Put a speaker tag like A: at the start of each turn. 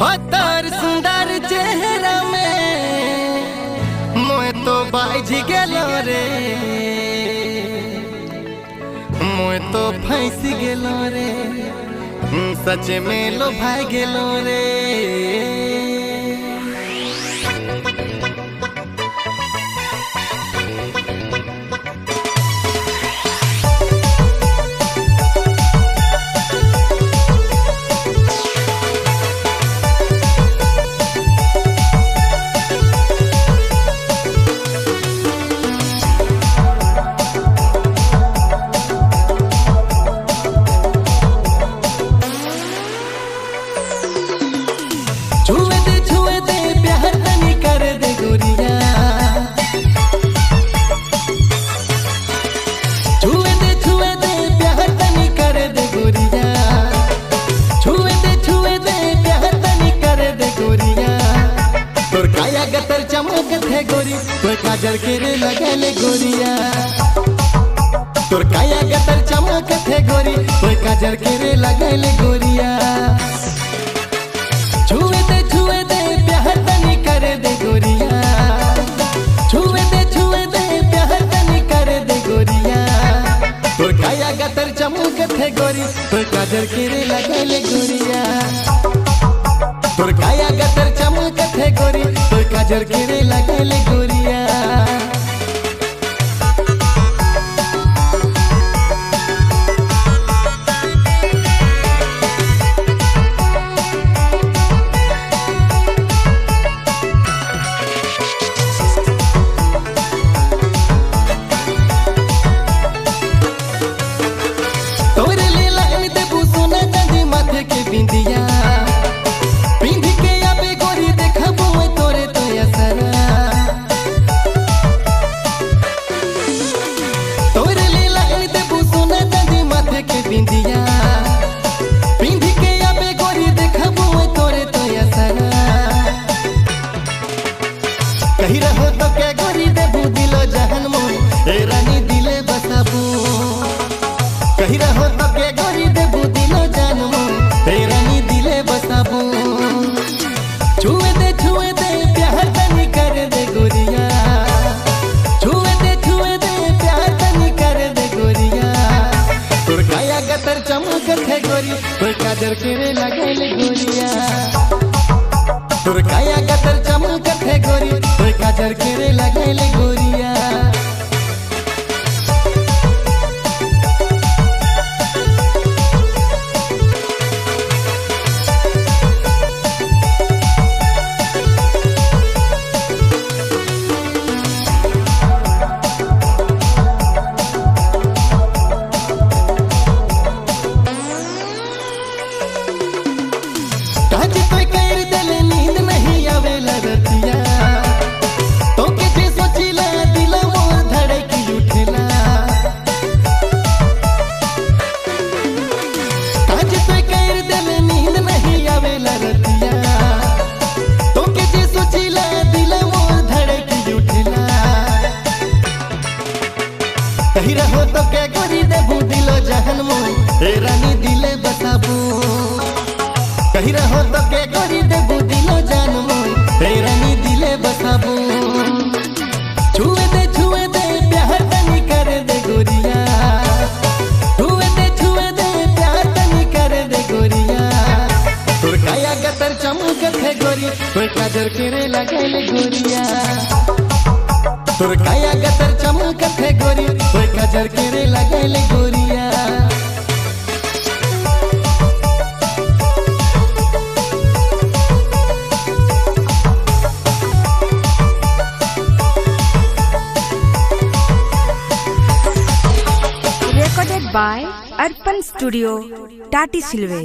A: हतर सुंदर चेहरा में मोए तो बाज गेलो रे, मोए तो फंस गेलो रे, सच में लो भाई गेलो रे। छुए दे प्यार तनी कर दे गोरिया, छुए दे प्यार तनी कर दे गोरिया, छुए दे प्यार तनी कर दे गोरिया। तोर काया गतर चमकत है गोरी, तोर काजल के रे लगले गोरिया। तोर काया गतर चमकत है गोरी, तोर काजल के रे लगले गोरिया। छुए दे प्यार तनी कर दे गोरिया, छुए दे प्यार तनी कर दे गोरिया। तोर काया गतर चमकत है गोरी, तोर काजल के रे लगले गोरिया। तोर काया गतर चमकत है गोरी, तोर काजल के रे लगले गोरिया। बिंदिया पिंध के आबे गोरी देखबो मैं तोरे तो असरा, तोरे ले लाइन देबू सोना चांदी माथे के बिंदिया। पिंध के आबे गोरी देखबो मैं तोरे तो असरा। कही रहो तो के गोरी देबू दिलो जहन मोर, ए रानी दिले बसाबू। कही रहो तो के गोरी देबू दिलो जान मोर, तेरा नी दिले बसाबू। छुए दे प्यार तनी कर दे गोरिया, छुए दे प्यार तनी कर दे गोरिया। तोर काया गतर चमकत है गोरी, तोर काजल के रे लगले गोरिया। तोर काया गतर चमकत है गोरी, तोर काजल के रे लगले गोरिया। नींद नहीं आवेला रतिया, तो के जे सोचिला दिल मोर धड़की उठेला। काज तो कर दिल नींद नहीं आवेला रतिया, तो के जे सोचिला दिल मोर धड़की उठेला। कही रहो तो के गोरी देबू दिलो जहन मोर, ए रानी दिले बसाबू। कही रहो तो के गोरी देबू दिलो जान मोर, तेरा नी दिले बसाबू। छुए दे प्यार तनी कर दे गोरिया, छुए दे प्यार तनी कर दे गोरिया। तोर काया गतर चमकत है गोरी, तोर काजल के रे लगले गोरिया। तोर काया गतर चमकत है गोरी, तोर काजल के रे लगले गोरिया।
B: Recorded by Arpan Studio, Tati Silve।